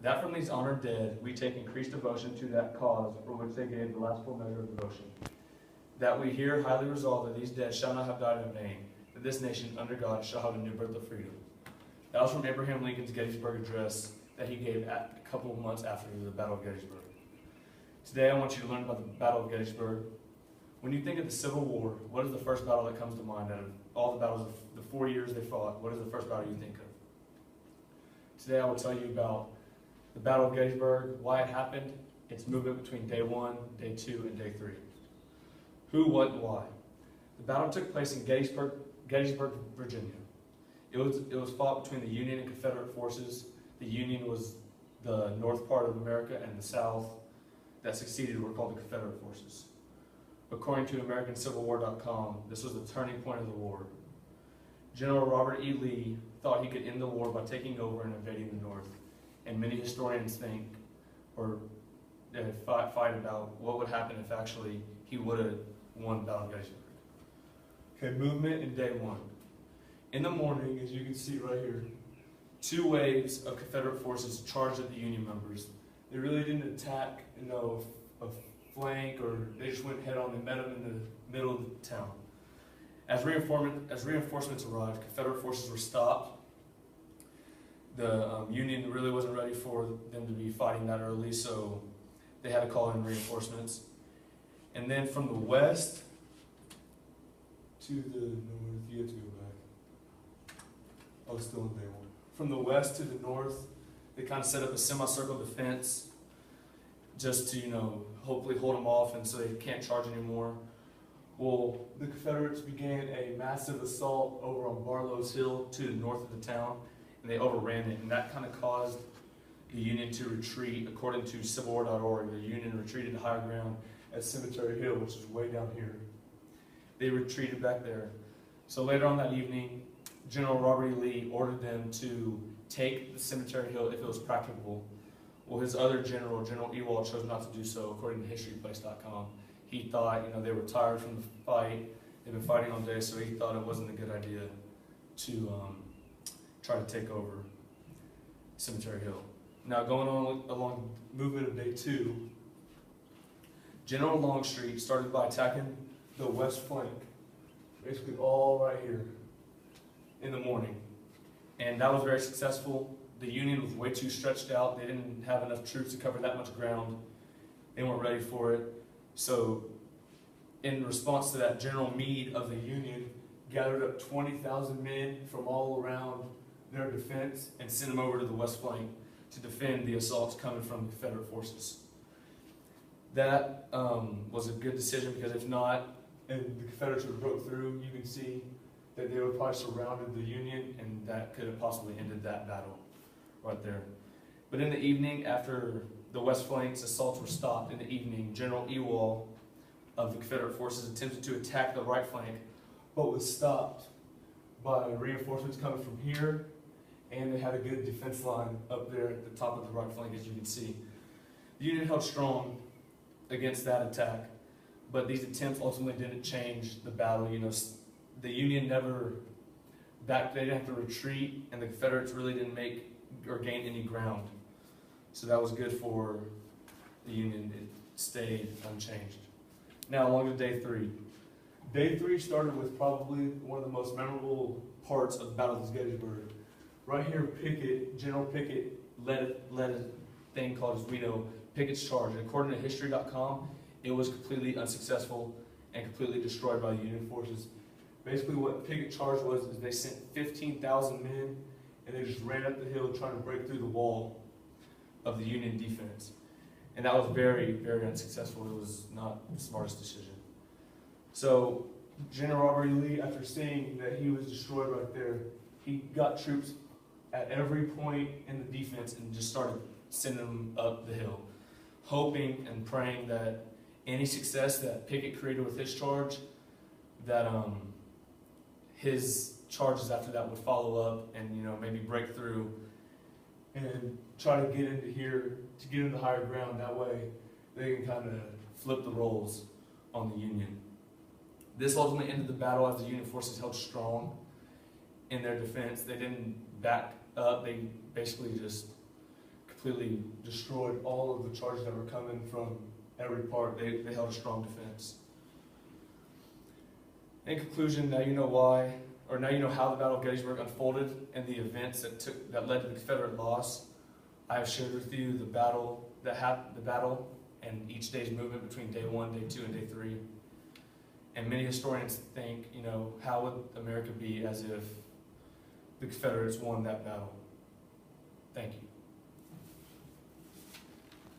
that from these honored dead we take increased devotion to that cause for which they gave the last full measure of devotion. That we here highly resolve that these dead shall not have died in vain, that this nation under God shall have a new birth of freedom. That was from Abraham Lincoln's Gettysburg Address that he gave a couple of months after the Battle of Gettysburg. Today I want you to learn about the Battle of Gettysburg. When you think of the Civil War, what is the first battle that comes to mind out of all the battles of the 4 years they fought? What is the first battle you think of? Today I will tell you about the Battle of Gettysburg, why it happened, its movement between day 1, day 2, and day 3. Who, what, and why. The battle took place in Gettysburg, Virginia. It was fought between the Union and Confederate forces. The Union was the north part of America, and the South that succeeded were called the Confederate forces. According to AmericanCivilWar.com, this was the turning point of the war. General Robert E. Lee thought he could end the war by taking over and invading the North, and many historians think, or fight about what would happen if actually he would have won the Battle of Gettysburg. Okay, movement in day 1. In the morning, as you can see right here, 2 waves of Confederate forces charged at the Union members. They really didn't attack, a flank, or they just went head on. They met them in the middle of the town. As reinforcements arrived, Confederate forces were stopped. The Union really wasn't ready for them to be fighting that early, so they had to call in reinforcements. And then from the west to the north, you have to go back. Oh, it's still in day 1. From the west to the north, they kind of set up a semicircle defense just to, hopefully hold them off and so they can't charge anymore. Well, the Confederates began a massive assault over on Barlow's Hill to the north of the town, and they overran it, and that kind of caused the Union to retreat. According to CivilWar.org, the Union retreated to higher ground at Cemetery Hill, which is way down here. They retreated back there. So later on that evening, General Robert E. Lee ordered them to take the Cemetery Hill if it was practicable. Well, his other general, General Ewell, chose not to do so, according to HistoryPlace.com. He thought, they were tired from the fight. They've been fighting all day, so he thought it wasn't a good idea to try to take over Cemetery Hill. Now, going on along movement of day 2, General Longstreet started by attacking the west flank, basically all right here in the morning. And that was very successful. The Union was way too stretched out. They didn't have enough troops to cover that much ground. They weren't ready for it. So in response to that, General Meade of the Union gathered up 20,000 men from all around their defense and sent them over to the west flank to defend the assaults coming from the Confederate forces. That was a good decision, because if not, and the Confederates would have broke through, you can see that they would probably surrounded the Union, and that could have possibly ended that battle right there. But in the evening, after the west flank's assaults were stopped, in the evening, General Ewell of the Confederate forces attempted to attack the right flank, but was stopped by reinforcements coming from here, and they had a good defense line up there at the top of the right flank, as you can see. The Union held strong against that attack, but these attempts ultimately didn't change the battle. The Union never back. They didn't have to retreat, and the Confederates really didn't make or gain any ground. So that was good for the Union. It stayed unchanged. Now along to day 3. Day 3 started with probably one of the most memorable parts of the Battle of Gettysburg. Right here, General Pickett led a thing called, as we know, Pickett's Charge. And according to History.com, it was completely unsuccessful and completely destroyed by the Union forces. Basically what Pickett's Charge was is they sent 15,000 men, and they just ran up the hill trying to break through the wall of the Union defense. And that was very, very unsuccessful. It was not the smartest decision. So General Robert E. Lee, after seeing that he was destroyed right there, he got troops at every point in the defense and just started sending them up the hill, hoping and praying that any success that Pickett created with his charge, that his charges after that would follow up and maybe break through and try to get into here, to get into higher ground. That way they can kind of flip the roles on the Union. This ultimately ended the battle as the Union forces held strong in their defense. They didn't back up. They basically just completely destroyed all of the charges that were coming from every part. They held a strong defense. In conclusion, now you know why, or now you know how the Battle of Gettysburg unfolded and the events that led to the Confederate loss. I have shared with you the battle and each day's movement between day 1, day 2, and day 3. And many historians think, how would America be as if the Confederates won that battle? Thank you.